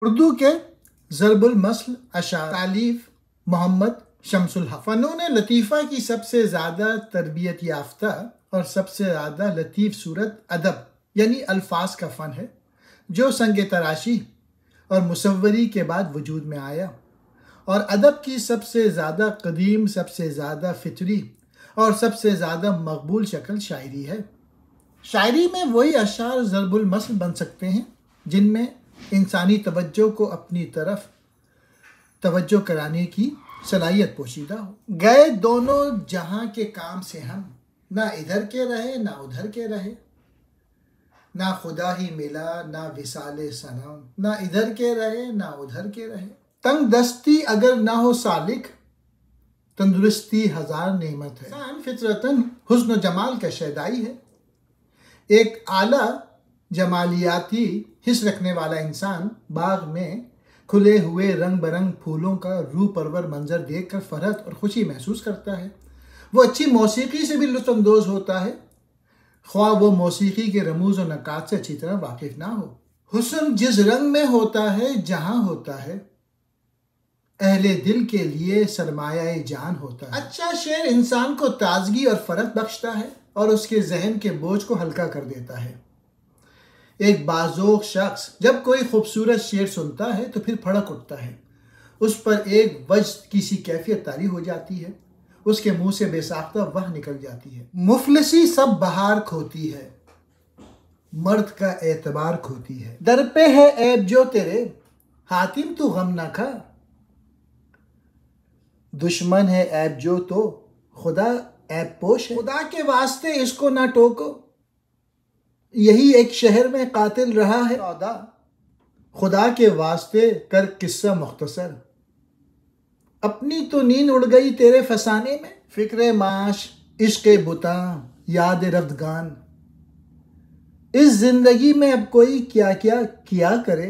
उर्दू के ज़रबुल मस्ल अशार तालीफ मोहम्मद शमसुल हक। फ़नून लतीफ़ा की सबसे ज़्यादा तरबियत याफ्ता और सबसे ज़्यादा लतीफ़ सूरत अदब यानी अल्फाज का फ़न है, जो संग तराशी और मुसव्वरी के बाद वजूद में आया, और अदब की सबसे ज़्यादा कदीम, सबसे ज़्यादा फितरी और सबसे ज़्यादा मकबूल शक्ल शायरी है। शायरी में वही अशार ज़रबुल मस्ल बन सकते हैं जिनमें इंसानी तवज्जो को अपनी तरफ तवज्जो कराने की सलाहियत पोशीदा हो। गए दोनों जहां के काम से हम, ना इधर के रहे ना उधर के रहे, ना खुदा ही मिला ना विसाले सनम, ना इधर के रहे ना उधर के रहे। तंग दस्ती अगर ना हो सालिक, तंदुरुस्ती हजार नेमत है। इंसान फितरतन हुस्न जमाल का शैदाई है। एक आला जमालियाती हिस्स रखने वाला इंसान बाग में खुले हुए रंग बरंग फूलों का रूह परवर मंजर देखकर फरहत और खुशी महसूस करता है। वो अच्छी मौसीकी से भी लुत्फ़अंदोज़ होता है, ख्वाह वो मौसीकी के रमूज़ और नकात से अच्छी तरह वाकिफ ना हो। हुस्न जिस रंग में होता है जहां होता है, अहले दिल के लिए सरमाया जान होता है। अच्छा शेर इंसान को ताजगी और फरहत बख्शता है और उसके जहन के बोझ को हल्का कर देता है। एक बाज़ोक शख्स जब कोई खूबसूरत शेर सुनता है तो फिर फड़क उठता है, उस पर एक वज्द की सी कैफियत तारी हो जाती है, उसके मुंह से बेसाख्ता वह निकल जाती है। मुफलिसी सब बहार खोती है, मर्द का एतबार खोती है। दर पे है ऐब जो तेरे, हातिम तू गम ना खा, दुश्मन है ऐब जो तो खुदा ऐब पोश है। खुदा के वास्ते इसको ना टोको, यही एक शहर में कातिल रहा है सौदा, खुदा के वास्ते कर किस्सा मुख्तसर, अपनी तो नींद उड़ गई तेरे फसाने में, फिक्रे माश इश्क़ बुता याद रफ्तगान, इस जिंदगी में अब कोई क्या क्या किया करे,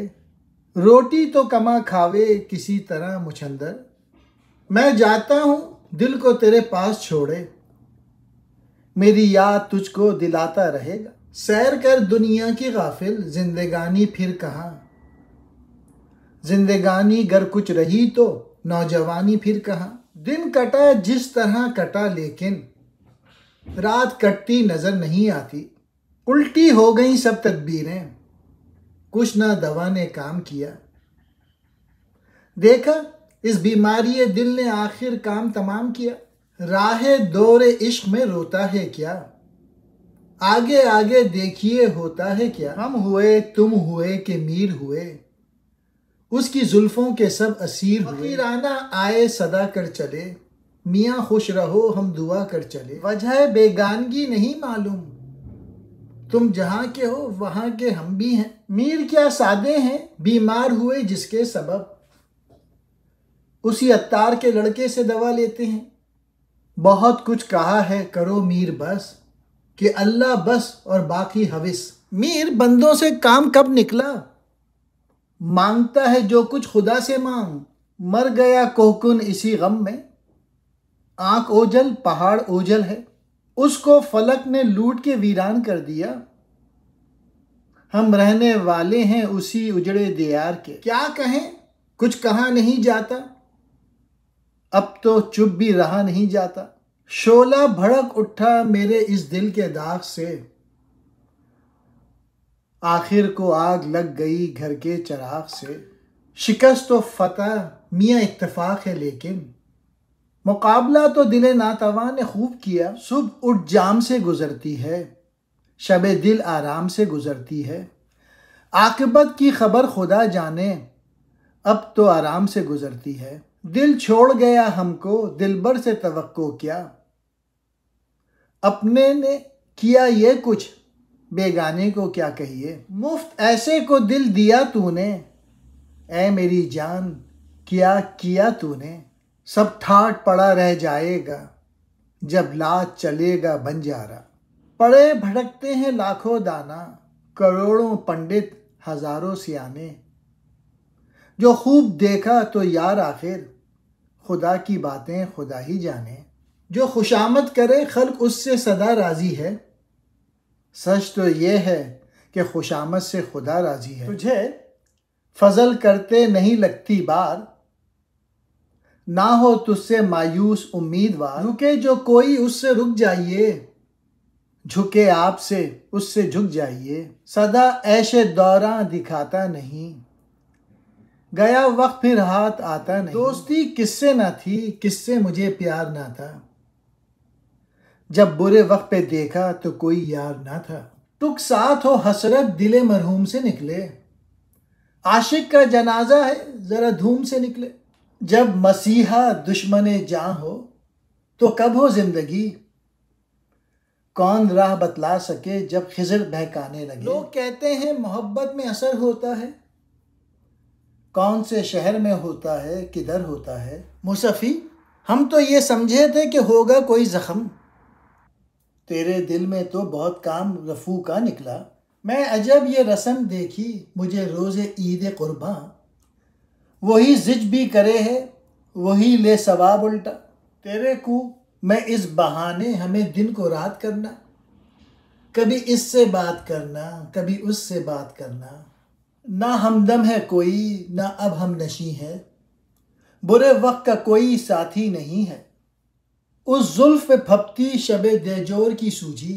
रोटी तो कमा खावे किसी तरह मुछंदर, मैं जाता हूँ दिल को तेरे पास छोड़े, मेरी याद तुझको दिलाता रहेगा, सैर कर दुनिया की गाफिल जिंदगानी फिर कहाँ, जिंदगानी गर कुछ रही तो नौजवानी फिर कहाँ। दिन कटा जिस तरह कटा लेकिन रात कटती नजर नहीं आती, उल्टी हो गई सब तदबीरें, कुछ ना दवा ने काम किया, देखा इस बीमारी दिल ने आखिर काम तमाम किया, राहे दौरे इश्क में रोता है क्या, आगे आगे देखिए होता है क्या, हम हुए तुम हुए के मीर हुए, उसकी जुल्फों के सब असीर हुए, फकीराना आए सदा कर चले, मियाँ खुश रहो हम दुआ कर चले, वजह बेगानगी नहीं मालूम, तुम जहाँ के हो वहाँ के हम भी हैं, मीर क्या सादे हैं बीमार हुए जिसके सबब, उसी अत्तार के लड़के से दवा लेते हैं, बहुत कुछ कहा है करो मीर बस, कि अल्लाह बस और बाकी हविस। मीर बंदों से काम कब निकला, मांगता है जो कुछ खुदा से मांग, मर गया कोहकुन इसी गम में, आंख ओझल पहाड़ ओझल है, उसको फलक ने लूट के वीरान कर दिया, हम रहने वाले हैं उसी उजड़े दियार के, क्या कहें कुछ कहा नहीं जाता, अब तो चुप भी रहा नहीं जाता, शोला भड़क उठा मेरे इस दिल के दाग से, आखिर को आग लग गई घर के चराग से, शिकस्त तो फतह मियाँ इत्तेफाक है लेकिन, मुकाबला तो दिले नातवा ने खूब किया, सुबह उठ जाम से गुजरती है, शबे दिल आराम से गुजरती है, आकिबत की खबर खुदा जाने, अब तो आराम से गुजरती है, दिल छोड़ गया हमको दिलबर से तवक्को क्या, अपने ने किया ये कुछ बेगाने को क्या कहिए, मुफ्त ऐसे को दिल दिया तूने, ऐ मेरी जान क्या किया तूने, सब ठाट पड़ा रह जाएगा जब लाज चलेगा बंजारा, पड़े भटकते हैं लाखों दाना, करोड़ों पंडित हजारों सियाने, जो खूब देखा तो यार आखिर खुदा की बातें खुदा ही जाने, जो खुशामद करे खल्क उससे सदा राजी है, सच तो ये है कि खुशामद से खुदा राजी है। तुझे फजल करते नहीं लगती बार, ना हो तुझसे मायूस उम्मीदवार। रुके जो कोई उससे रुक जाइए, झुके आपसे उससे झुक जाइए। सदा ऐशे दौरां दिखाता नहीं, गया वक्त फिर हाथ आता नहीं। दोस्ती किससे ना थी, किससे मुझे प्यार ना था, जब बुरे वक्त पे देखा तो कोई यार ना था। टुक साथ हो हसरत दिले मरहूम से निकले, आशिक का जनाजा है जरा धूम से निकले। जब मसीहा दुश्मने जान हो तो कब हो जिंदगी, कौन राह बतला सके जब खिज़र बहकाने लगे। लोग कहते हैं मोहब्बत में असर होता है, कौन से शहर में होता है किधर होता है। मुसफ़ी हम तो ये समझे थे कि होगा कोई ज़ख्म, तेरे दिल में तो बहुत काम रफू का निकला। मैं अजब ये रस्म देखी मुझे रोज़े ईद कुर्बां, वही जिज भी करे है वही ले सवाब उल्टा। तेरे को मैं इस बहाने हमें दिन को रात करना, कभी इससे बात करना कभी उससे बात करना। ना हमदम है कोई ना अब हम नशी है, बुरे वक्त का कोई साथी नहीं है। उस जुल्फ पे फपती शबे देजोर की सूझी,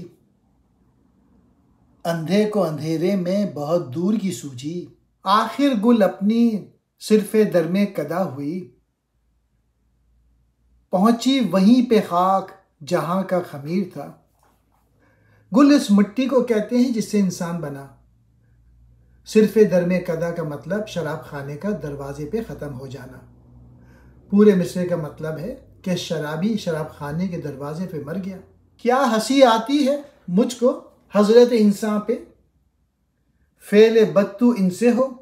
अंधे को अंधेरे में बहुत दूर की सूझी। आखिर गुल अपनी सिर्फे दरमे कदा हुई, पहुंची वहीं पे खाक जहां का खमीर था। गुल इस मिट्टी को कहते हैं जिससे इंसान बना। सिर्फे दरमे कदा का मतलब शराब खाने का दरवाजे पे ख़त्म हो जाना। पूरे मिसरे का मतलब है कि शराबी शराब खाने के दरवाजे पे मर गया। क्या हंसी आती है मुझको हजरत इंसान पे, फेले बत्तू इनसे हो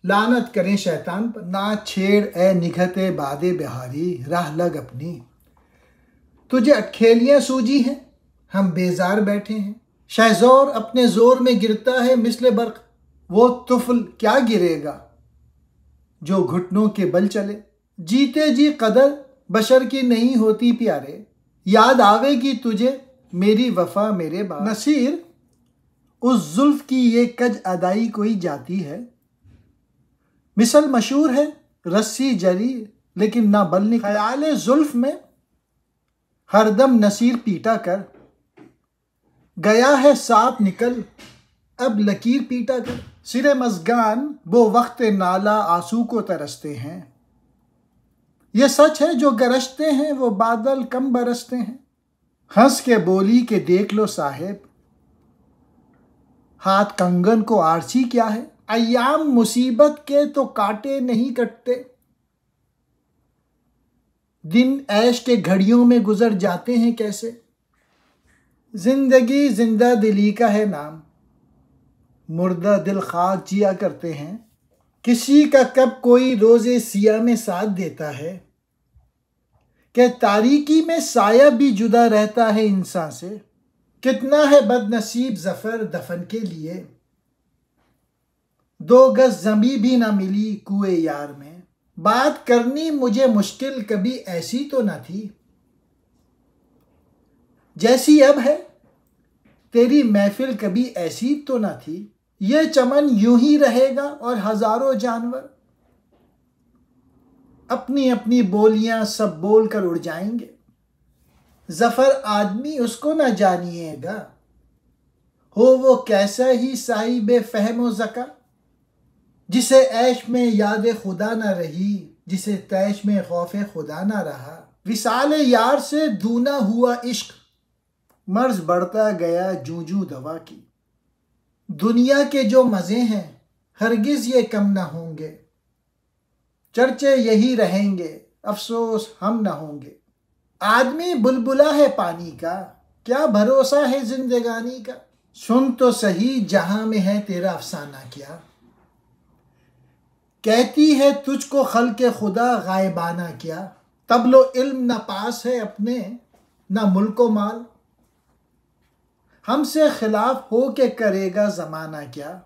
लानत करें शैतान पर। ना छेड़ ए निघते बादे बिहारी, राह लग अपनी, तुझे अटखेलियाँ सूझी हैं हम बेजार बैठे हैं। शहजोर अपने जोर में गिरता है मिसले बर्क, वो तुफल क्या गिरेगा जो घुटनों के बल चले। जीते जी कदर बशर की नहीं होती प्यारे, याद आवेगी तुझे मेरी वफा मेरे बाद। नसीर उस जुल्फ की ये कज अदाई कोई जाती है, मिसल मशहूर है रस्सी जरी लेकिन ना बल निकला। ख्याले जुल्फ में हरदम नसीर पीटा कर, गया है सांप निकल अब लकीर पीटा कर। सिरे मज़गान वो वक्त नाला आंसू को तरसते हैं, ये सच है जो गरजते हैं वो बादल कम बरसते हैं। हंस के बोली के देख लो साहेब, हाथ कंगन को आरसी क्या है। अय्याम मुसीबत के तो काटे नहीं कटते, दिन ऐश के घड़ियों में गुजर जाते हैं कैसे। जिंदगी जिंदा दिली का है नाम, मुर्दा दिल खाक जिया करते हैं। किसी का कब कोई रोजे सिया में साथ देता है, कि तारीकी में साया भी जुदा रहता है इंसान से। कितना है बदनसीब जफर दफन के लिए, 2 गज जमी भी ना मिली कुएं यार में। बात करनी मुझे मुश्किल कभी ऐसी तो ना थी, जैसी अब है तेरी महफिल कभी ऐसी तो ना थी। ये चमन यूं ही रहेगा और हजारों जानवर अपनी अपनी बोलियां सब बोल कर उड़ जाएंगे। जफर आदमी उसको ना जानिएगा, हो वो कैसा ही साहिबे फहमो ज़का, जिसे ऐश में याद खुदा ना रही, जिसे तैश में खौफे खुदा ना रहा। विसाल यार से दूना हुआ इश्क, मर्ज बढ़ता गया जूं जूं दवा की। दुनिया के जो मज़े हैं हरगिज़ ये कम ना होंगे, चर्चे यही रहेंगे अफसोस हम ना होंगे। आदमी बुलबुला है पानी का, क्या भरोसा है जिंदगानी का। सुन तो सही जहां में है तेरा अफसाना क्या, कहती है तुझको खल्के खुदा गायबाना क्या। तब लो इल्म न पास है अपने न मुल्को माल, हमसे खिलाफ हो के करेगा जमाना क्या।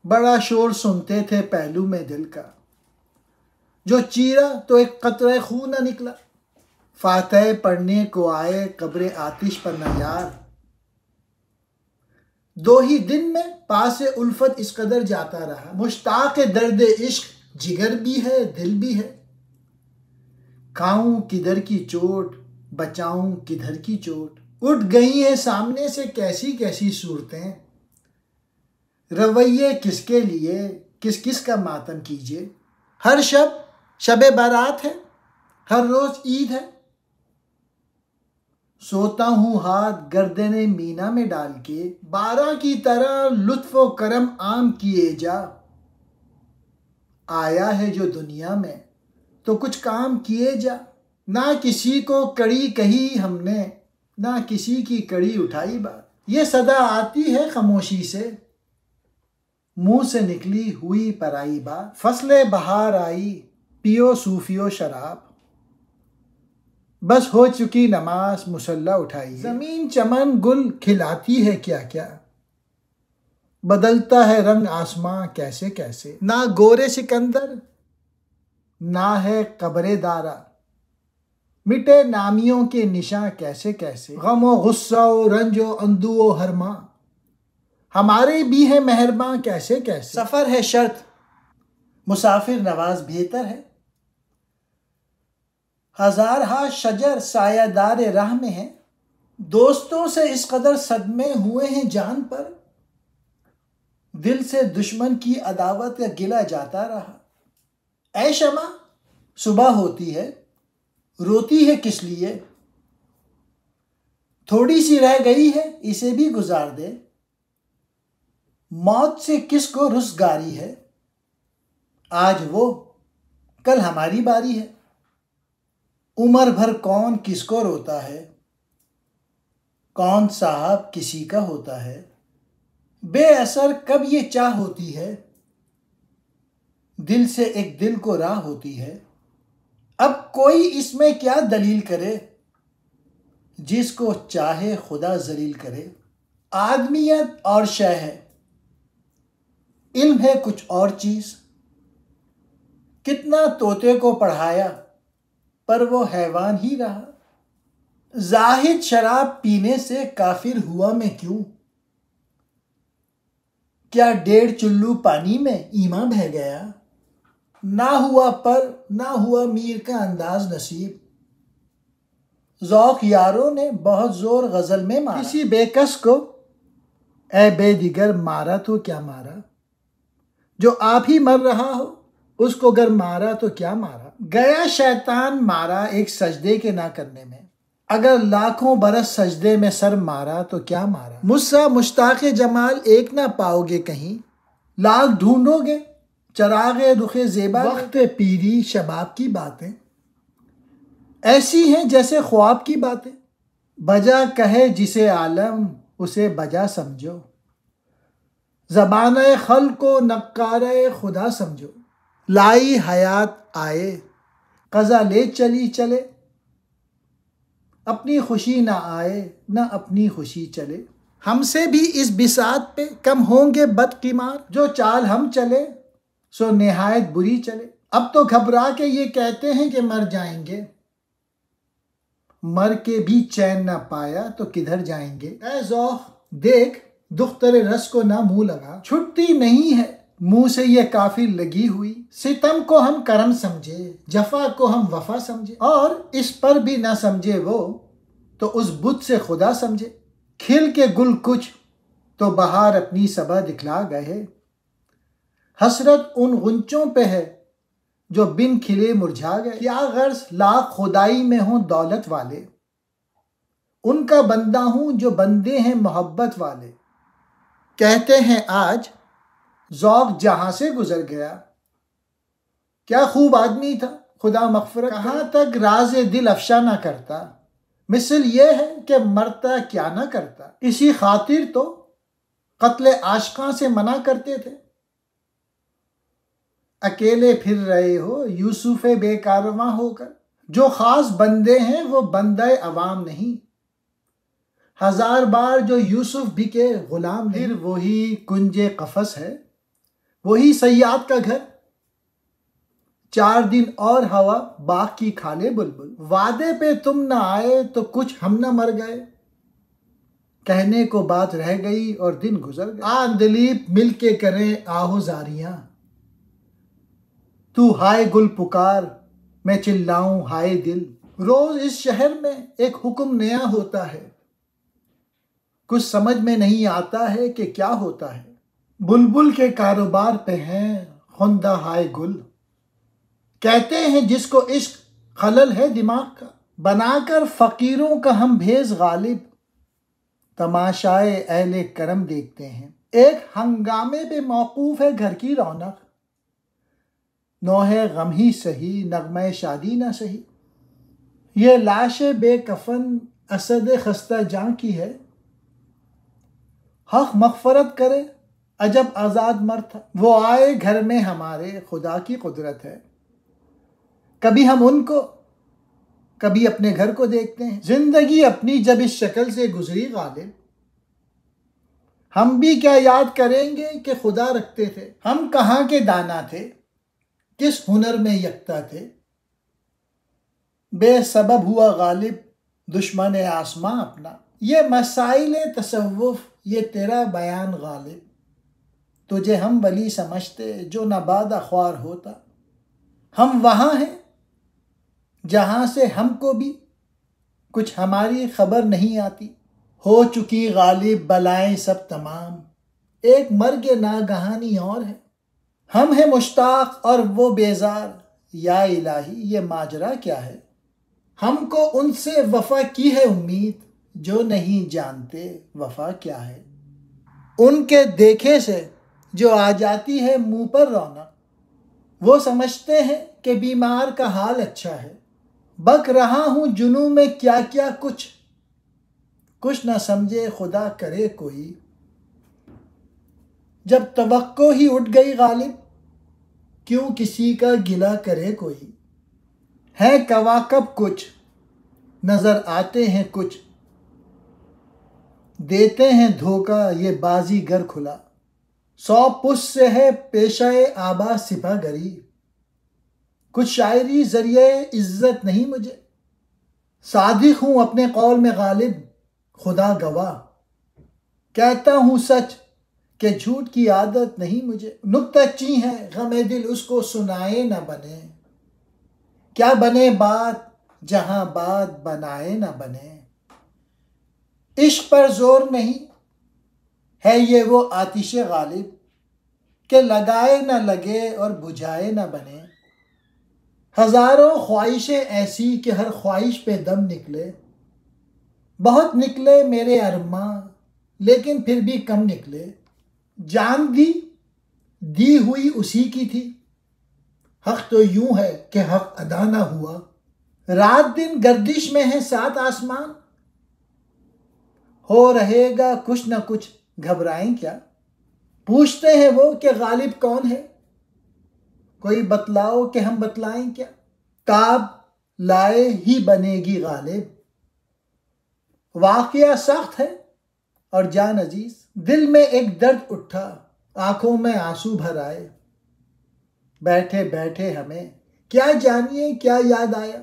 बड़ा शोर सुनते थे पहलू में दिल का, जो चीरा तो एक कतरे खून न निकला। फातह पढ़ने को आए कब्र आतिश पर न यार, दो ही दिन में पास उल्फत इस कदर जाता रहा, मुश्ताक दर्द इश्क जिगर भी है दिल भी है। खाऊं किधर की चोट बचाऊं किधर की चोट, उठ गई है सामने से कैसी कैसी सूरतें। रवैये किसके लिए किस किस का मातम कीजिए। हर शब शबे बारात है, हर रोज ईद है। सोता हूँ हाथ गर्दने मीना में डाल के, 12 की तरह लुत्फ व करम आम किए जा। आया है जो दुनिया में तो कुछ काम किए जा। ना किसी को कड़ी कही हमने, ना किसी की कड़ी उठाई बात। ये सदा आती है खामोशी से, मुंह से निकली हुई पराई बात। फसले बहार आई पियो सूफियो शराब, बस हो चुकी नमाज मुसल्ला उठाई। जमीन चमन गुल खिलाती है क्या क्या, बदलता है रंग आसमां कैसे कैसे। ना गोरे सिकंदर ना है कब्रे दारा, मिटे नामियों के निशान कैसे कैसे। गमो गुस्सा रंजो अंदुओ हरमा, हमारे भी है मेहरबान कैसे कैसे। सफर है शर्त मुसाफिर नवाज बेहतर है, हजार हा शजर सायादार राह में है। दोस्तों से इस कदर सदमे हुए हैं जान पर, दिल से दुश्मन की अदावत या गिला जाता रहा। ऐ शमा सुबह होती है रोती है किस लिए, थोड़ी सी रह गई है इसे भी गुजार दे। मौत से किसको रुसगारी है, आज वो कल हमारी बारी है। उम्र भर कौन किसको रोता है, कौन साहब किसी का होता है। बेअसर कब ये चाह होती है, दिल से एक दिल को राह होती है। अब कोई इसमें क्या दलील करे, जिसको चाहे खुदा जलील करे। आदमियत और शय है, इल्म है कुछ और चीज। कितना तोते को पढ़ाया पर वो हैवान ही रहा। जाहिद शराब पीने से काफिर हुआ मैं क्यों, क्या 1.5 चुल्लू पानी में ईमा बह गया। ना हुआ पर ना हुआ मीर का अंदाज नसीब, ज़ौक़ यारों ने बहुत जोर गजल में मारा। किसी बेकस को ए बेदिगर मारा तो क्या मारा, जो आप ही मर रहा हो उसको अगर मारा तो क्या मारा। गया शैतान मारा एक सजदे के ना करने में, अगर लाखों बरस सजदे में सर मारा तो क्या मारा। मुझसा मुश्ताक जमाल एक ना पाओगे कहीं, लाख ढूंढोगे चरागे रुखे ज़ेबा। वक्त पीरी शबाब की बातें ऐसी हैं जैसे ख्वाब की बातें, बजा कहे जिसे आलम उसे बजा समझो। ज़बान खल को नक्कारे खुदा समझो। लाई हयात आए कज़ा ले चली चले, अपनी खुशी ना आए ना अपनी खुशी चले। हमसे भी इस बिसात पे कम होंगे बदकिमार, जो चाल हम चले सो निहायत बुरी चले। अब तो घबरा के ये कहते हैं कि मर जाएंगे, मर के भी चैन ना पाया तो किधर जाएंगे। ऐ ज़ौक़ देख दुख्तर रस को ना मुंह लगा, छुट्टी नहीं है मुंह से ये काफिर लगी हुई। सितम को हम करम समझे, जफा को हम वफा समझे, और इस पर भी ना समझे वो तो उस बुत से खुदा समझे। खिल के गुल कुछ तो बहार अपनी सबा दिखला गए, हसरत उन गुंचों पे है जो बिन खिले मुरझा गए। क्या गर्ज लाख खुदाई में हों दौलत वाले, उनका बंदा हूं जो बंदे हैं मोहब्बत वाले। कहते हैं आज ज़ौक़ जहां से गुजर गया, क्या खूब आदमी था खुदा मग़फ़िरत। कहाँ तक राज़े दिल अफ़शा ना करता, मिसल ये है कि मरता क्या ना करता। इसी खातिर तो क़त्ल आशिक़ां से मना करते थे। अकेले फिर रहे हो यूसुफ़ बेकारवां होकर, जो ख़ास बंदे हैं वो बंदे अवाम नहीं। हजार बार जो यूसुफ बिके गुलाम नहीं, फिर वही कुंजे कफस है वही सयाद का घर। 4 दिन और हवा बाग की खाले बुलबुल, वादे पे तुम न आए तो कुछ हम न मर गए। कहने को बात रह गई और दिन गुजर गए। आ दिलीप मिल के करें आहोजारियां, तू हाय गुल पुकार, मैं चिल्लाऊं हाय दिल। रोज इस शहर में एक हुक्म नया होता है, कुछ समझ में नहीं आता है कि क्या होता है। बुलबुल के कारोबार पे हैं खुंदा हाय गुल। कहते हैं जिसको इश्क खलल है दिमाग का, बनाकर फकीरों का हम भेज गालिब, तमाशाए अहले करम देखते हैं। एक हंगामे पे मौकूफ है घर की रौनक, नौहे गम ही सही नगमे शादी ना सही। ये लाश बेकफन असद खस्ता जां की है, हक मगफरत करे अजब आज़ाद मर था। वो आए घर में हमारे खुदा की कुदरत है, कभी हम उनको कभी अपने घर को देखते हैं। जिंदगी अपनी जब इस शक्ल से गुजरी गालिब, हम भी क्या याद करेंगे कि खुदा रखते थे। हम कहाँ के दाना थे, किस हुनर में यकता थे। बेसबब हुआ गालिब दुश्मन आसमां अपना। ये मसाइल तसव्वुफ ये तेरा बयान गालिब, तुझे हम वली समझते जो नबादा ख्वार होता। हम वहाँ हैं जहाँ से हमको भी कुछ हमारी खबर नहीं आती। हो चुकी गालिब बलाएं सब तमाम, एक मर्ग नागहानी और है। हम हैं मुश्ताक और वो बेजार, या इलाही ये माजरा क्या है। हमको उनसे वफा की है उम्मीद, जो नहीं जानते वफा क्या है। उनके देखे से जो आ जाती है मुंह पर रौनक, वो समझते हैं कि बीमार का हाल अच्छा है। बक रहा हूँ जुनू में क्या क्या कुछ न समझे खुदा करे कोई। जब तवक्को ही उठ गई गालिब, क्यों किसी का गिला करे कोई। है कवाकब कुछ नजर आते हैं कुछ, देते हैं धोखा ये बाजीगर खुला। 100 पुस से है पेशाए आबा सिपागरी, कुछ शायरी जरिए इज्जत नहीं मुझे। सादिक हूँ अपने कौल में गालिब, खुदा गवाह। कहता हूँ सच कि झूठ की आदत नहीं मुझे। नुक्ताची है गमे दिल उसको सुनाए न बने, क्या बने बात जहां बात बनाए न बने। इश्क पर जोर नहीं है ये वो आतिश गालिब, के लगाए न लगे और बुझाए न बने। हजारों ख्वाहिशें ऐसी कि हर ख्वाहिश पे दम निकले। बहुत निकले मेरे अरमां लेकिन फिर भी कम निकले। जान दी हुई उसी की थी, हक तो यूं है कि हक अदा ना हुआ। रात दिन गर्दिश में है 7 आसमान, हो रहेगा कुछ न कुछ घबराएं क्या। पूछते हैं वो कि गालिब कौन है, कोई बतलाओ कि हम बतलाएं क्या। ताब लाए ही बनेगी गालिब। वाक़या सख्त है और जान अजीज। दिल में एक दर्द उठा, आंखों में आंसू भर आए। बैठे बैठे हमें क्या जानिए क्या याद आया।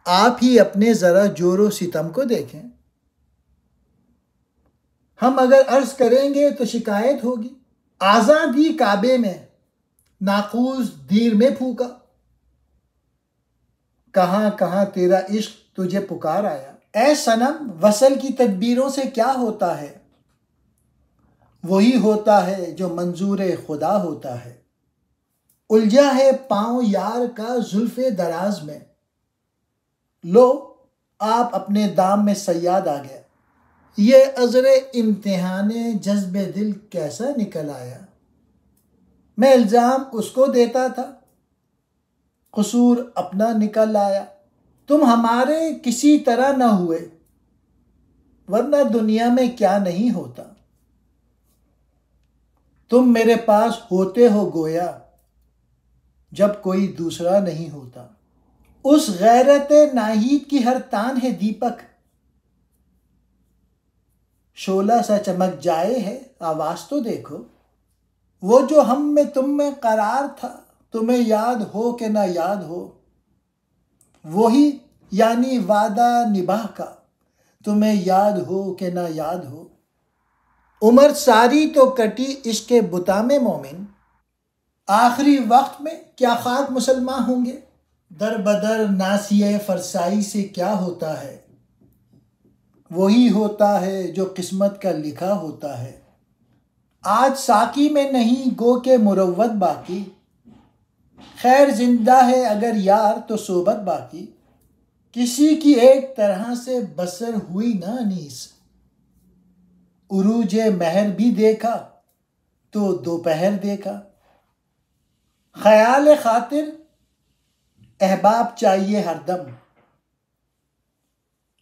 आप ही अपने जरा जोरो सितम को देखें। हम अगर अर्ज करेंगे तो शिकायत होगी। आज़ादी काबे में नाकूस दीर में फूका, कहाँ कहाँ तेरा इश्क तुझे पुकार आया। ऐ सनम वसल की तदबीरों से क्या होता है, वही होता है जो मंजूर खुदा होता है। उलझा है पाँव यार का जुल्फे दराज में, लो आप अपने दाम में सयाद आ गया। ये अज़रे इम्तिहाने जज्बे दिल कैसा निकल आया। मैं इल्ज़ाम उसको देता था, कसूर अपना निकल आया। तुम हमारे किसी तरह न हुए, वरना दुनिया में क्या नहीं होता। तुम मेरे पास होते हो गोया, जब कोई दूसरा नहीं होता। उस गैरत नाहीद की हर तान है दीपक, शोला सा चमक जाए है आवाज तो देखो। वो जो हम में तुम में करार था, तुम्हें याद हो कि ना याद हो। वही यानी वादा निभाह का, तुम्हें याद हो कि ना याद हो। उम्र सारी तो कटी इश्क बुता में मोमिन, आखिरी वक्त में क्या खाक मुसलमान होंगे। दर बदर नासिए फरसाई से क्या होता है, वही होता है जो किस्मत का लिखा होता है। आज साकी में नहीं गो के मुरव्वत बाकी, खैर जिंदा है अगर यार तो सोबत बाकी। किसी की एक तरह से बसर हुई ना अनीस, उरूज महर भी देखा तो दोपहर देखा। ख्याल खातिर अहबाब चाहिए हरदम,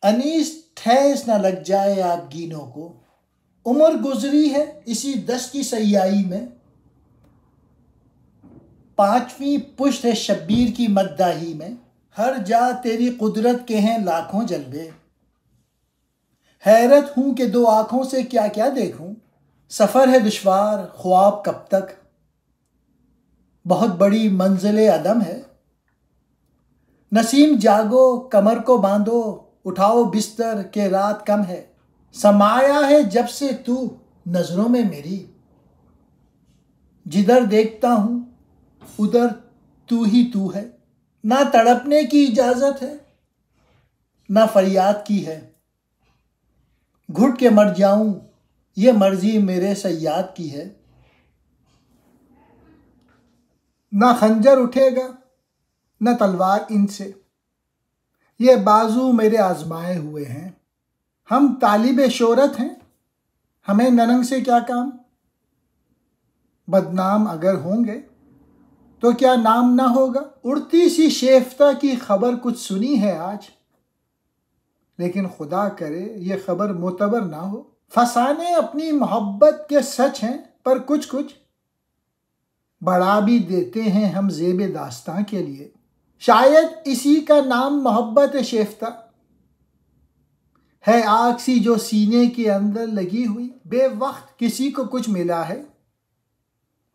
अनीस ठेस न लग जाए आप गीनों को। उम्र गुजरी है इसी दस की सयाई में, पांचवी पुश्त है शब्बीर की मद्दाही में। हर जा तेरी कुदरत के हैं लाखों जलवे, हैरत हूं कि दो आंखों से क्या क्या देखूं। सफ़र है दुश्वार ख्वाब कब तक, बहुत बड़ी मंजिल अदम है। नसीम जागो कमर को बांधो, उठाओ बिस्तर के रात कम है। समाया है जब से तू नजरों में मेरी, जिधर देखता हूं उधर तू ही तू है। ना तड़पने की इजाजत है ना फरियाद की है, घुट के मर जाऊं ये मर्जी मेरे सयाद की है। ना खंजर उठेगा न तलवार इनसे, ये बाजू मेरे आजमाए हुए हैं। हम तालिब शोहरत हैं, हमें ननंग से क्या काम। बदनाम अगर होंगे तो क्या नाम ना होगा। उड़ती सी शेफ्ता की खबर कुछ सुनी है आज, लेकिन खुदा करे ये खबर मोतबर ना हो। फसाने अपनी मोहब्बत के सच हैं, पर कुछ कुछ बढ़ा भी देते हैं हम ज़ेबे दास्तां के लिए। शायद इसी का नाम मोहब्बत शेफ्ता है, आग सी जो सीने के अंदर लगी हुई। बेवक्त किसी को कुछ मिला है,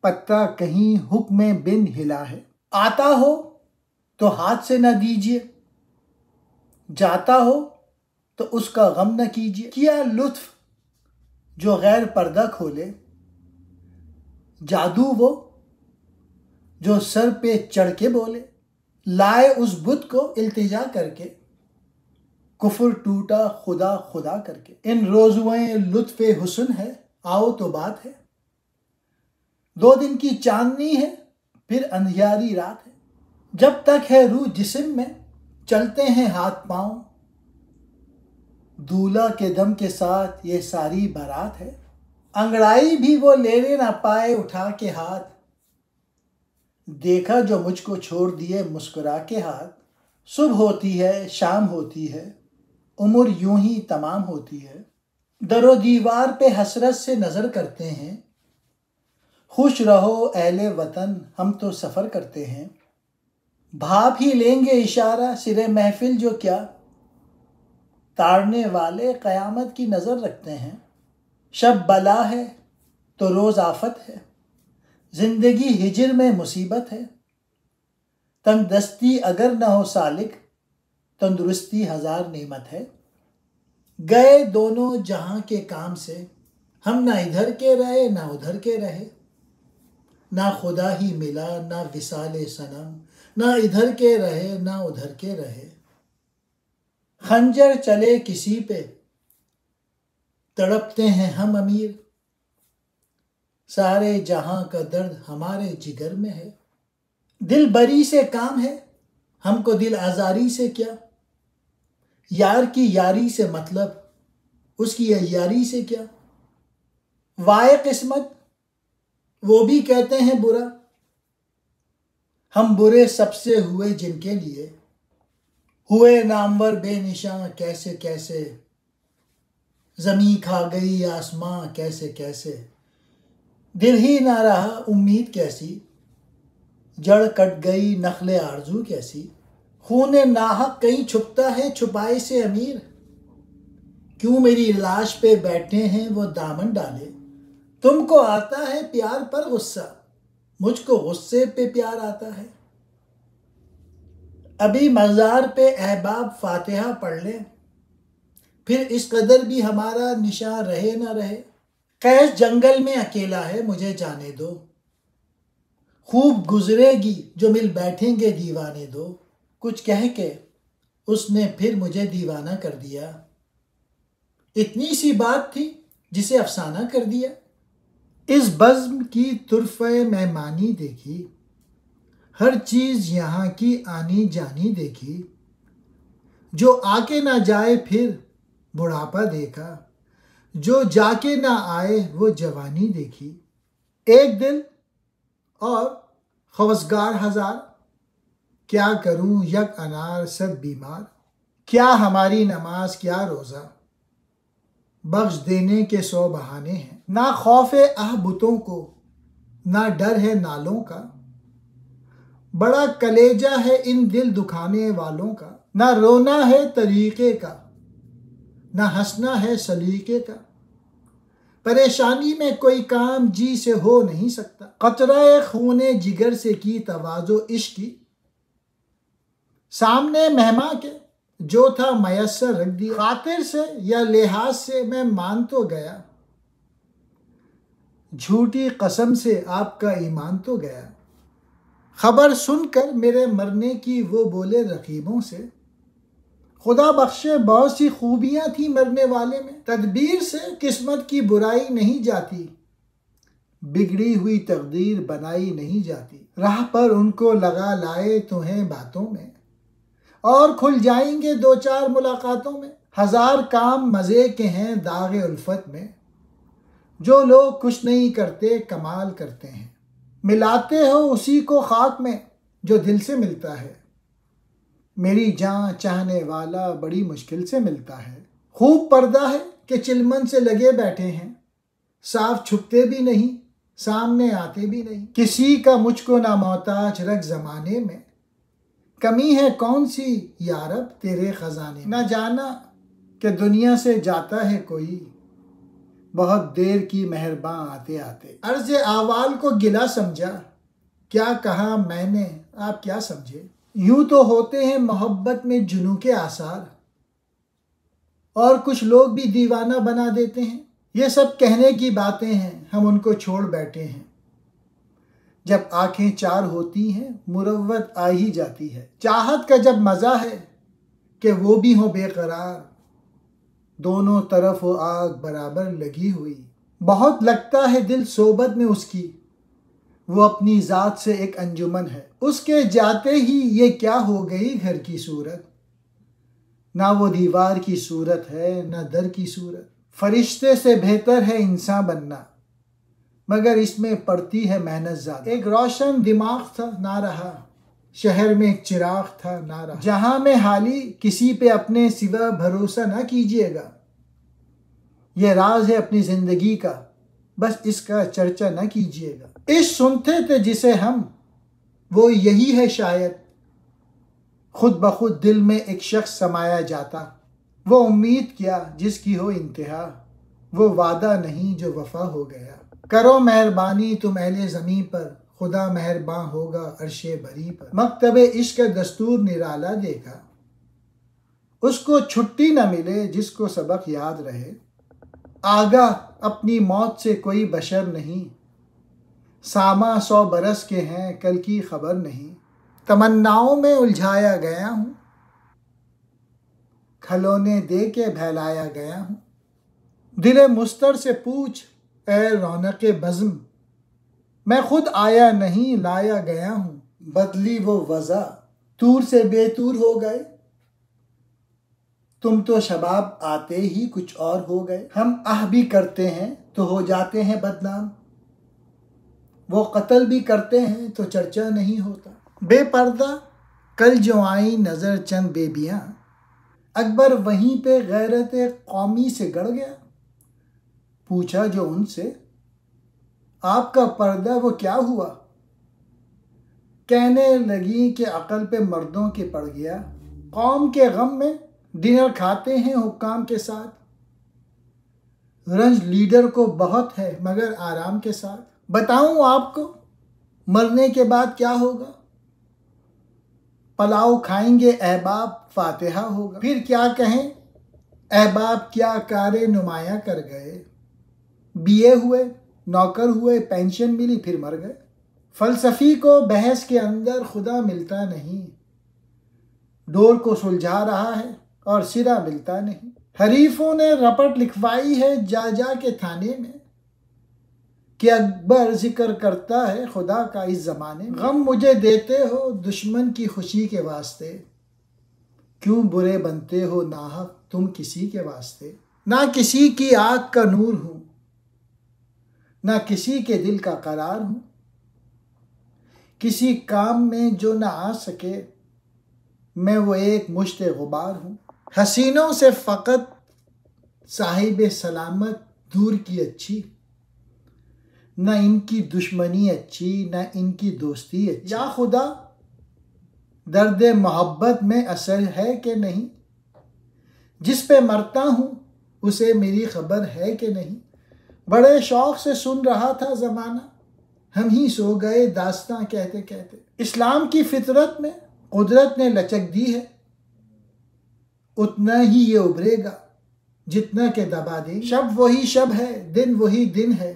पत्ता कहीं हुक्म बिन हिला है। आता हो तो हाथ से न दीजिए, जाता हो तो उसका गम न कीजिए। किया लुत्फ जो गैर पर्दा खोले, जादू वो जो सर पे चढ़ के बोले। लाए उस बुत को इल्तिजा करके, कुफर टूटा खुदा खुदा करके। इन रोजुएं लुत्फ़े हुस्न है, आओ तो बात है। 2 दिन की चांदनी है फिर अंधियारी रात है। जब तक है रूह जिस्म में चलते हैं हाथ पांव, दूल्हा के दम के साथ ये सारी बारात है। अंगड़ाई भी वो लेने ना पाए उठा के हाथ, देखा जो मुझको छोड़ दिए मुस्कुरा के हाथ। सुबह होती है शाम होती है, उम्र यूं ही तमाम होती है। दरो दीवार पे हसरत से नज़र करते हैं, खुश रहो अहले वतन हम तो सफ़र करते हैं। भाप ही लेंगे इशारा सिरे महफिल जो क्या, ताड़ने वाले क़यामत की नज़र रखते हैं। शब बला है तो रोज़ आफत है, जिंदगी हिजर में मुसीबत है। तंदस्ती अगर न हो सालिक, तंदुरुस्ती हजार नेमत है। गए दोनों जहां के काम से, हम ना इधर के रहे ना उधर के रहे। ना खुदा ही मिला ना विसाले सनम, ना इधर के रहे ना उधर के रहे। खंजर चले किसी पे तड़पते हैं हम अमीर, सारे जहां का दर्द हमारे जिगर में है। दिल बरी से काम है हमको दिल आजारी से क्या, यार की यारी से मतलब उसकी यारी से क्या। वाए किस्मत वो भी कहते हैं बुरा, हम बुरे सबसे हुए जिनके लिए। हुए नामवर बेनिशां कैसे कैसे, ज़मीं खा गई आसमां कैसे कैसे। दिल ही ना रहा उम्मीद कैसी, जड़ कट गई नखले आरजू कैसी। खून नाहक कहीं छुपता है छुपाए से अमीर, क्यों मेरी लाश पे बैठे हैं वो दामन डाले। तुमको आता है प्यार पर गुस्सा, मुझको गुस्से पे प्यार आता है। अभी मज़ार पे अहबाब फातिहा पढ़ ले, फिर इस कदर भी हमारा निशान रहे ना रहे। कैस जंगल में अकेला है, मुझे जाने दो। खूब गुजरेगी जो मिल बैठेंगे दीवाने दो। कुछ कह के उसने फिर मुझे दीवाना कर दिया। इतनी सी बात थी जिसे अफसाना कर दिया। इस बज़्म की तुरफ़े मेहमानी देखी, हर चीज़ यहाँ की आनी जानी देखी। जो आके ना जाए फिर बुढ़ापा देखा, जो जाके ना आए वो जवानी देखी। एक दिल और खवसगार हजार, क्या करूं यक अनार सब बीमार। क्या हमारी नमाज क्या रोज़ा, बख्श देने के 100 बहाने हैं। ना खौफ बुतों को, ना डर है नालों का। बड़ा कलेजा है इन दिल दुखाने वालों का। ना रोना है तरीके का, ना हंसना है सलीके का। परेशानी में कोई काम जी से हो नहीं सकता। कतरा खूने जिगर से की तवाज़ो इश्क की। सामने मेहमा के जो था मयस्सर रख दिया। खातिर से या लिहाज से मैं मान तो गया, झूठी कसम से आपका ईमान तो गया। खबर सुनकर मेरे मरने की वो बोले रकीबों से, खुदा बख्शे बहुत सी खूबियां थी मरने वाले में। तदबीर से किस्मत की बुराई नहीं जाती, बिगड़ी हुई तकदीर बनाई नहीं जाती। राह पर उनको लगा लाए तुम्हें बातों में, और खुल जाएंगे 2-4 मुलाकातों में। 1000 काम मज़े के हैं दागे उल्फत में, जो लोग कुछ नहीं करते कमाल करते हैं। मिलाते हो उसी को खाक में जो दिल से मिलता है। मेरी जान चाहने वाला बड़ी मुश्किल से मिलता है। खूब पर्दा है कि चिलमन से लगे बैठे हैं, साफ छुपते भी नहीं सामने आते भी नहीं। किसी का मुझको ना मोहताज रख ज़माने में, कमी है कौन सी यारब तेरे खजाने। ना जाना कि दुनिया से जाता है कोई, बहुत देर की मेहरबान आते आते। अर्ज़ आवाल को गिला समझा, क्या कहा मैंने आप क्या समझे। यूं तो होते हैं मोहब्बत में जुनू के आसार, और कुछ लोग भी दीवाना बना देते हैं। ये सब कहने की बातें हैं, हम उनको छोड़ बैठे हैं। जब आंखें 4 होती हैं मुरव्वत आ ही जाती है। चाहत का जब मज़ा है कि वो भी हो बेकरार, दोनों तरफ वो आग बराबर लगी हुई। बहुत लगता है दिल सोबत में उसकी, वो अपनी ज़ात से एक अंजुमन है। उसके जाते ही ये क्या हो गई घर की सूरत, ना वो दीवार की सूरत है ना दर की सूरत। फरिश्ते से बेहतर है इंसान बनना, मगर इसमें पड़ती है मेहनत ज़्यादा। एक रोशन दिमाग था ना रहा, शहर में एक चिराग था ना रहा। जहां में हाली किसी पे अपने सिवा भरोसा ना कीजिएगा। यह राज है अपनी जिंदगी का, बस इसका चर्चा ना कीजिएगा। इश्क सुनते थे जिसे हम, वो यही है शायद। खुद ब खुद दिल में एक शख्स समाया जाता, वो उम्मीद क्या जिसकी हो इंतहा, वो वादा नहीं जो वफा हो गया। करो मेहरबानी तुम अहले ज़मीं पर, खुदा मेहरबान होगा अर्शे बरी पर। मकतबे इश्क का दस्तूर निराला देखा, उसको छुट्टी न मिले जिसको सबक याद रहे। आगा अपनी मौत से कोई बशर नहीं, सामा 100 बरस के हैं कल की खबर नहीं। तमन्नाओं में उलझाया गया हूँ, खिलौने दे के बहलाया गया हूँ। दिले मुस्तर से पूछ ए रौनके बज़्म, मैं खुद आया नहीं लाया गया हूँ। बदली वो वज़ा तूर से बेतूर हो गए, तुम तो शबाब आते ही कुछ और हो गए। हम आह भी करते हैं तो हो जाते हैं बदनाम, वो कत्ल भी करते हैं तो चर्चा नहीं होता। बेपर्दा कल जो आई नज़र चंद बेबियाँ, अकबर वहीं पे गैरत कौमी से गड़ गया। पूछा जो उनसे आपका पर्दा वो क्या हुआ, कहने लगी कि अकल पे मर्दों के पड़ गया। कौम के गम में डिनर खाते हैं हुक्काम के साथ, रंज लीडर को बहुत है मगर आराम के साथ। बताऊं आपको मरने के बाद क्या होगा, पलाव खाएंगे अहबाब फातिहा होगा। फिर क्या कहें अहबाब क्या कारे नुमाया कर गए, बीए हुए, नौकर हुए, पेंशन मिली, फिर मर गए। फलसफी को बहस के अंदर खुदा मिलता नहीं, डोर को सुलझा रहा है और सिरा मिलता नहीं। हरीफों ने रपट लिखवाई है जा जा के थाने में कि अकबर जिक्र करता है खुदा का इस जमाने में। गम मुझे देते हो दुश्मन की खुशी के वास्ते, क्यों बुरे बनते हो नाहक तुम किसी के वास्ते। ना किसी की आँख का नूर हूं, ना किसी के दिल का करार हूं, किसी काम में जो ना आ सके मैं वो एक मुश्ते गुबार हूं। हसीनों से फ़कत साहिब सलामत दूर की अच्छी, न इनकी दुश्मनी अच्छी न इनकी दोस्ती अच्छी। या खुदा दर्द मोहब्बत में असर है कि नहीं, जिस पे मरता हूँ उसे मेरी खबर है कि नहीं। बड़े शौक से सुन रहा था ज़माना, हम ही सो गए दास्तां कहते कहते। इस्लाम की फितरत में कुदरत ने लचक दी है, उतना ही ये उभरेगा जितना के दबा दे। शब वही शब है, दिन वही दिन है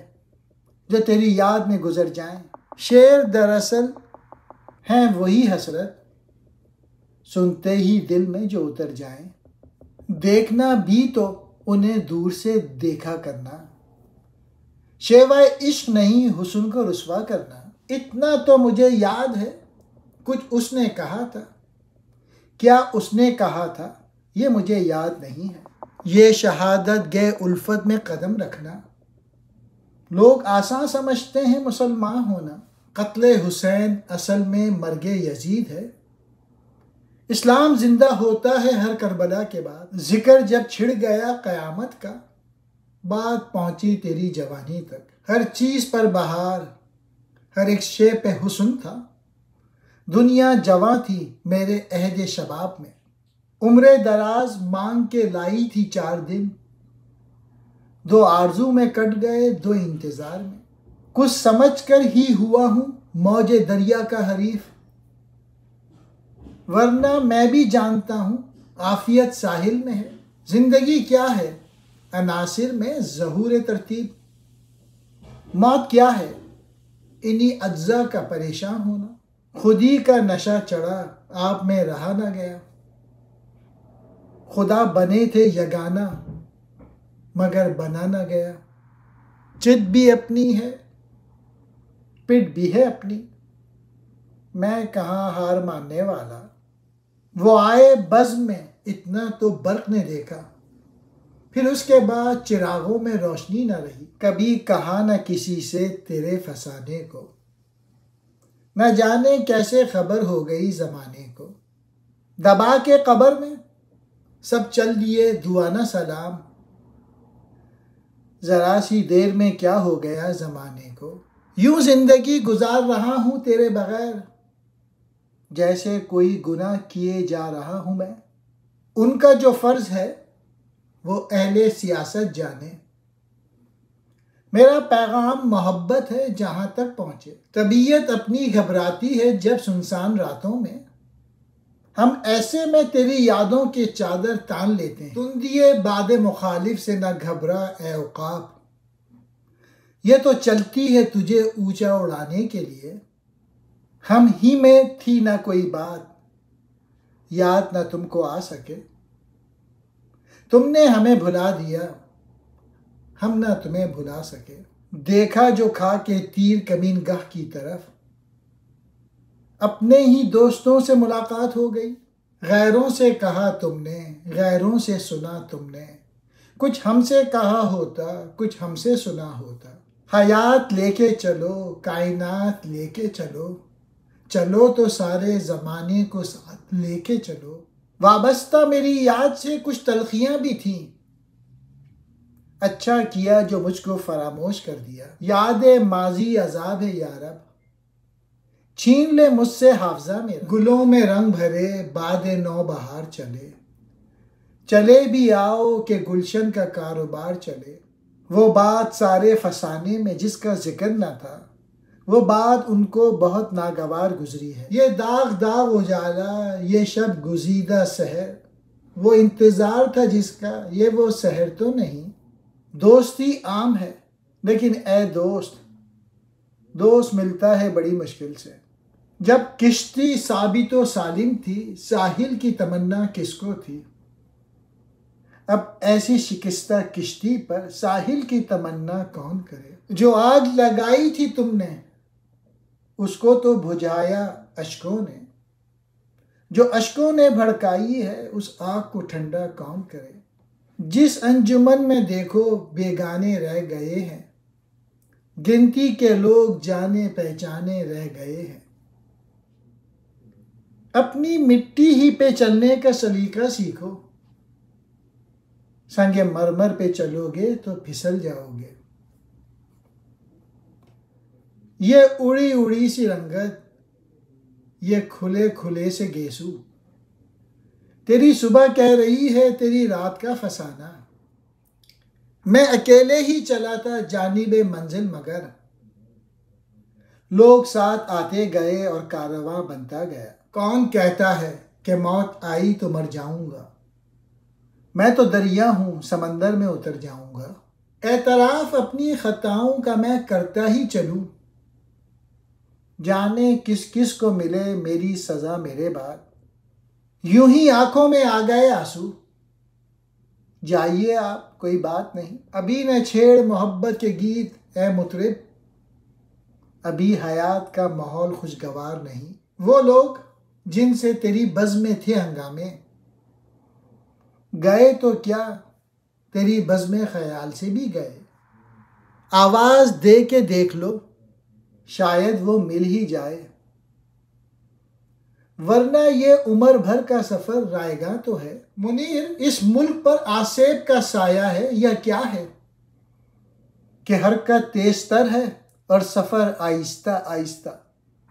जो तेरी याद में गुजर जाएं। शेर दरअसल हैं वही हसरत, सुनते ही दिल में जो उतर जाएं। देखना भी तो उन्हें दूर से देखा करना, शेवाए इश्क नहीं हुस्न को रुसवा करना। इतना तो मुझे याद है कुछ उसने कहा था, क्या उसने कहा था ये मुझे याद नहीं है। ये शहादत गए उल्फत में कदम रखना, लोग आसान समझते हैं मुसलमान होना। कत्ले हुसैन असल में मर्गे यजीद है, इस्लाम जिंदा होता है हर करबला के बाद। जिक्र जब छिड़ गया क़यामत का, बात पहुंची तेरी जवानी तक। हर चीज़ पर बहार, हर एक शे पे हुस्न था, दुनिया जवां थी मेरे अहद शबाब में। उम्र दराज मांग के लाई थी 4 दिन, 2 आरजू में कट गए 2 इंतज़ार में। कुछ समझ कर ही हुआ हूँ मौजे दरिया का हरीफ, वरना मैं भी जानता हूँ आफियत साहिल में है। जिंदगी क्या है अनासिर में ज़हूर तरतीब, मौत क्या है इन्हीं अज्जा का परेशान होना। खुदी का नशा चढ़ा आप में रहा ना गया, खुदा बने थे यगाना मगर बना ना गया। चित भी अपनी है पिट भी है अपनी, मैं कहाँ हार मानने वाला। वो आए बज़्म में इतना तो बर्क़ ने देखा, फिर उसके बाद चिरागों में रोशनी न रही। कभी कहा न किसी से तेरे फसाने को, न जाने कैसे खबर हो गई ज़माने को। दबा के कब्र में सब चल दिए दुआ न सलाम, ज़रा सी देर में क्या हो गया ज़माने को। यूं जिंदगी गुजार रहा हूँ तेरे बगैर, जैसे कोई गुनाह किए जा रहा हूँ मैं। उनका जो फ़र्ज़ है वो अहले सियासत जाने, मेरा पैगाम मोहब्बत है जहाँ तक पहुँचे। तबीयत अपनी घबराती है जब सुनसान रातों में, हम ऐसे में तेरी यादों के चादर तान लेते हैं। तुंदिए बाद मुखालिफ से न घबरा ए औकाब, ये तो चलती है तुझे ऊंचा उड़ाने के लिए। हम ही में थी ना कोई बात, याद ना तुमको आ सके। तुमने हमें भुला दिया, हम ना तुम्हें भुला सके। देखा जो खा के तीर कमीन गाह की तरफ, अपने ही दोस्तों से मुलाकात हो गई। गैरों से कहा तुमने, गैरों से सुना तुमने, कुछ हमसे कहा होता, कुछ हमसे सुना होता। हयात लेके चलो, कायनात लेके चलो, चलो तो सारे ज़माने को साथ लेके चलो। वाबस्ता मेरी याद से कुछ तलखियाँ भी थीं, अच्छा किया जो मुझको फरामोश कर दिया। याद माजी अजाब है यारब, छीन ले मुझसे हाफजा मेरा। गुलों में रंग भरे बाद नौ बहार चले, चले भी आओ के गुलशन का कारोबार चले। वो बात सारे फसाने में जिसका जिक्र न था, वो बात उनको बहुत नागवार गुजरी है। ये दाग दाग उजाला, ये शब गुजीदा सहर, वो इंतज़ार था जिसका, ये वो सहर तो नहीं। दोस्ती आम है लेकिन ए दोस्त, दोस्त मिलता है बड़ी मुश्किल से। जब किश्ती साबितो सालिम थी, साहिल की तमन्ना किसको थी। अब ऐसी शिकस्ता किश्ती पर साहिल की तमन्ना कौन करे। जो आग लगाई थी तुमने, उसको तो बुझाया अश्कों ने। जो अश्कों ने भड़काई है, उस आग को ठंडा कौन करे। जिस अंजुमन में देखो बेगाने रह गए हैं, गिनती के लोग जाने पहचाने रह गए हैं। अपनी मिट्टी ही पे चलने का सलीका सीखो, संगे मरमर पे चलोगे तो फिसल जाओगे। ये उड़ी उड़ी सी रंगत, ये खुले खुले से गेसू, तेरी सुबह कह रही है तेरी रात का फसाना। मैं अकेले ही चला था जानिबे मंजिल, मगर लोग साथ आते गए और कारवां बनता गया। कौन कहता है कि मौत आई तो मर जाऊंगा, मैं तो दरिया हूं समंदर में उतर जाऊंगा। एतराफ अपनी खताओं का मैं करता ही चलूं, जाने किस किस को मिले मेरी सजा मेरे बाद। यूं ही आंखों में आ गए आंसू, जाइए आप कोई बात नहीं। अभी न छेड़ मोहब्बत के गीत ए मुतरिब, अभी हयात का माहौल खुशगवार नहीं। वो लोग जिनसे तेरी बज़्म में थे हंगामे, गए तो क्या तेरी बज़्म ख्याल से भी गए। आवाज़ दे के देख लो, शायद वो मिल ही जाए, वरना ये उम्र भर का सफ़र रायगा तो है। मुनीर, इस मुल्क पर आसेब का साया है या क्या है कि हरकत तेज तर है और सफ़र आहिस्ता आहिस्ता।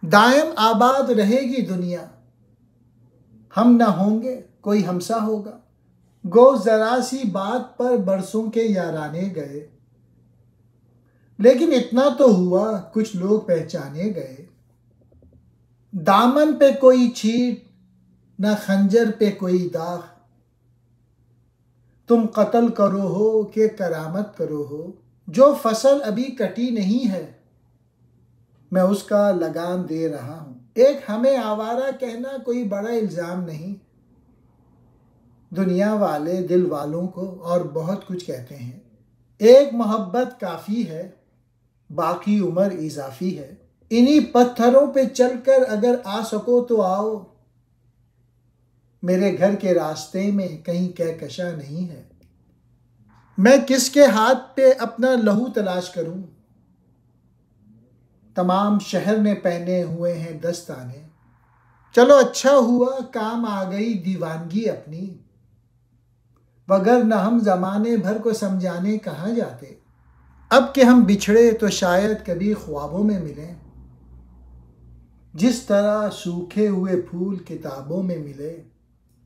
दायम आबाद रहेगी दुनिया, हम ना होंगे कोई हमसा होगा। गो जरा सी बात पर बरसों के याराने गए, लेकिन इतना तो हुआ कुछ लोग पहचाने गए। दामन पे कोई छीट ना खंजर पे कोई दाग, तुम कत्ल करो हो कि करामत करो हो। जो फसल अभी कटी नहीं है, मैं उसका लगाम दे रहा हूं। एक हमें आवारा कहना कोई बड़ा इल्ज़ाम नहीं, दुनिया वाले दिल वालों को और बहुत कुछ कहते हैं। एक मोहब्बत काफ़ी है, बाकी उम्र इजाफी है। इन्हीं पत्थरों पे चलकर अगर आ सको तो आओ, मेरे घर के रास्ते में कहीं कहकशा नहीं है। मैं किसके हाथ पे अपना लहू तलाश करूं, तमाम शहर ने पहने हुए हैं दस्ताने। चलो अच्छा हुआ काम आ गई दीवानगी अपनी, वगरना हम ज़माने भर को समझाने कहाँ जाते। अब कि हम बिछड़े तो शायद कभी ख्वाबों में मिलें, जिस तरह सूखे हुए फूल किताबों में मिले।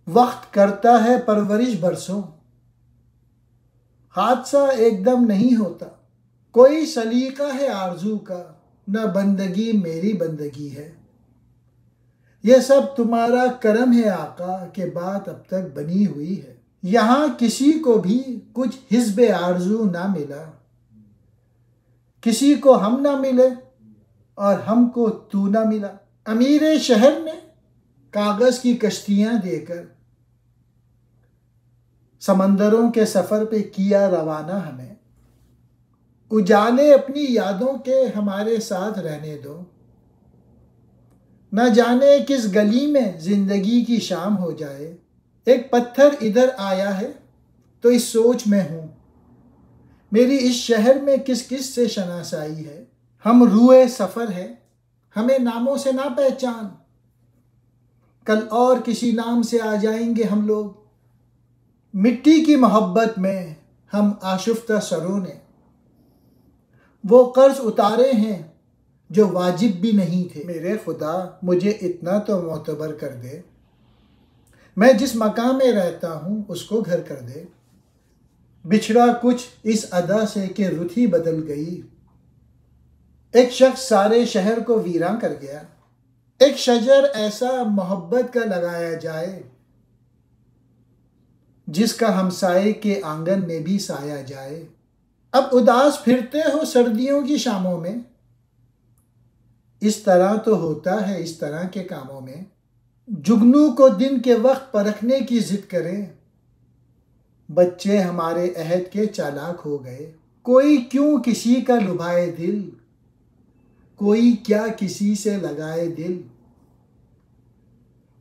वक्त करता है परवरिश बरसों, हादसा एकदम नहीं होता। कोई सलीका है आरजू का, न बंदगी मेरी बंदगी है। यह सब तुम्हारा करम है आका के बात अब तक बनी हुई है। यहाँ किसी को भी कुछ हिस्बे आरजू ना मिला, किसी को हम ना मिले और हमको तू ना मिला। अमीरे शहर ने कागज की कश्तियां देकर समंदरों के सफर पे किया रवाना हमें। उजाले अपनी यादों के हमारे साथ रहने दो, न जाने किस गली में जिंदगी की शाम हो जाए। एक पत्थर इधर आया है तो इस सोच में हूं, मेरी इस शहर में किस किस से शनासाई है। हम रूए सफ़र है, हमें नामों से ना पहचान, कल और किसी नाम से आ जाएंगे हम लोग। मिट्टी की मोहब्बत में हम आशुफ्ता सरों ने वो कर्ज उतारे हैं जो वाजिब भी नहीं थे। मेरे खुदा मुझे इतना तो मोतबर कर दे, मैं जिस मकान में रहता हूँ उसको घर कर दे। बिछड़ा कुछ इस अदा से कि रुथी बदल गई, एक शख्स सारे शहर को वीरान कर गया। एक शजर ऐसा मोहब्बत का लगाया जाए, जिसका हमसाये के आंगन में भी साया जाए। अब उदास फिरते हो सर्दियों की शामों में, इस तरह तो होता है इस तरह के कामों में। जुगनू को दिन के वक्त परखने की जिद करें, बच्चे हमारे अहद के चालाक हो गए। कोई क्यों किसी का लुभाए दिल, कोई क्या किसी से लगाए दिल।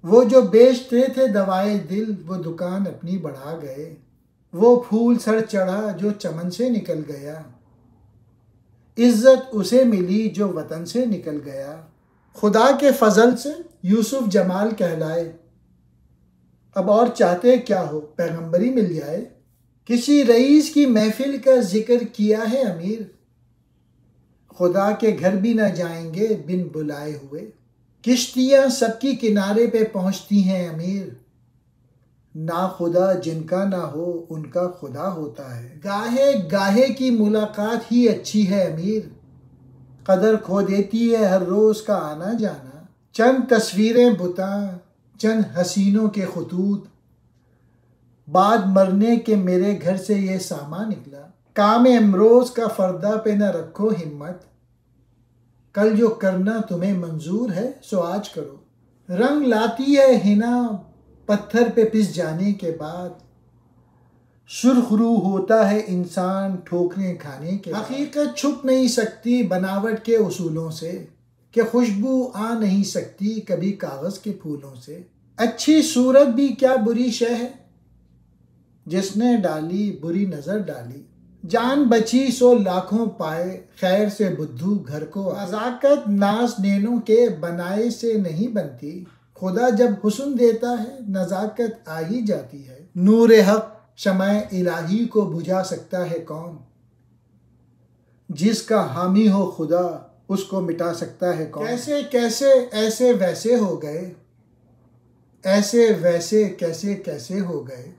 वो जो बेचते थे दवाए दिल, वो दुकान अपनी बढ़ा गए। वो फूल सर चढ़ा जो चमन से निकल गया, इज्जत उसे मिली जो वतन से निकल गया। खुदा के फजल से यूसुफ जमाल कहलाए, अब और चाहते क्या हो पैगंबरी मिल जाए। किसी रईस की महफिल का जिक्र किया है अमीर, खुदा के घर भी न जाएंगे बिन बुलाए हुए। किश्तियाँ सबकी किनारे पे पहुँचती हैं अमीर, ना खुदा जिनका ना हो उनका खुदा होता है। गाहे गाहे की मुलाकात ही अच्छी है अमीर, कदर खो देती है हर रोज़ का आना जाना। चंद तस्वीरें बुता, चंद हसीनों के खतूत, बाद मरने के मेरे घर से ये सामा निकला। काम अमरोज़ का फ़र्दा पे न रखो हिम्मत, कल जो करना तुम्हें मंजूर है सो आज करो। रंग लाती है हिना पत्थर पे पिस जाने के बाद, सुरखरू होता है इंसान ठोकरें खाने के बाद। हकीकत छुप नहीं सकती बनावट के उसूलों से, कि खुशबू आ नहीं सकती कभी कागज़ के फूलों से। अच्छी सूरत भी क्या बुरी शय है, जिसने डाली बुरी नज़र डाली। जान बची सो लाखों पाए, खैर से बुद्धू घर को। नज़ाकत नाज नैनों के बनाए से नहीं बनती, खुदा जब हुस्न देता है नज़ाकत आ ही जाती है। नूर हक शमाए इलाही को बुझा सकता है कौन, जिसका हामी हो खुदा उसको मिटा सकता है कौन। कैसे कैसे ऐसे वैसे हो गए, ऐसे वैसे कैसे कैसे हो गए।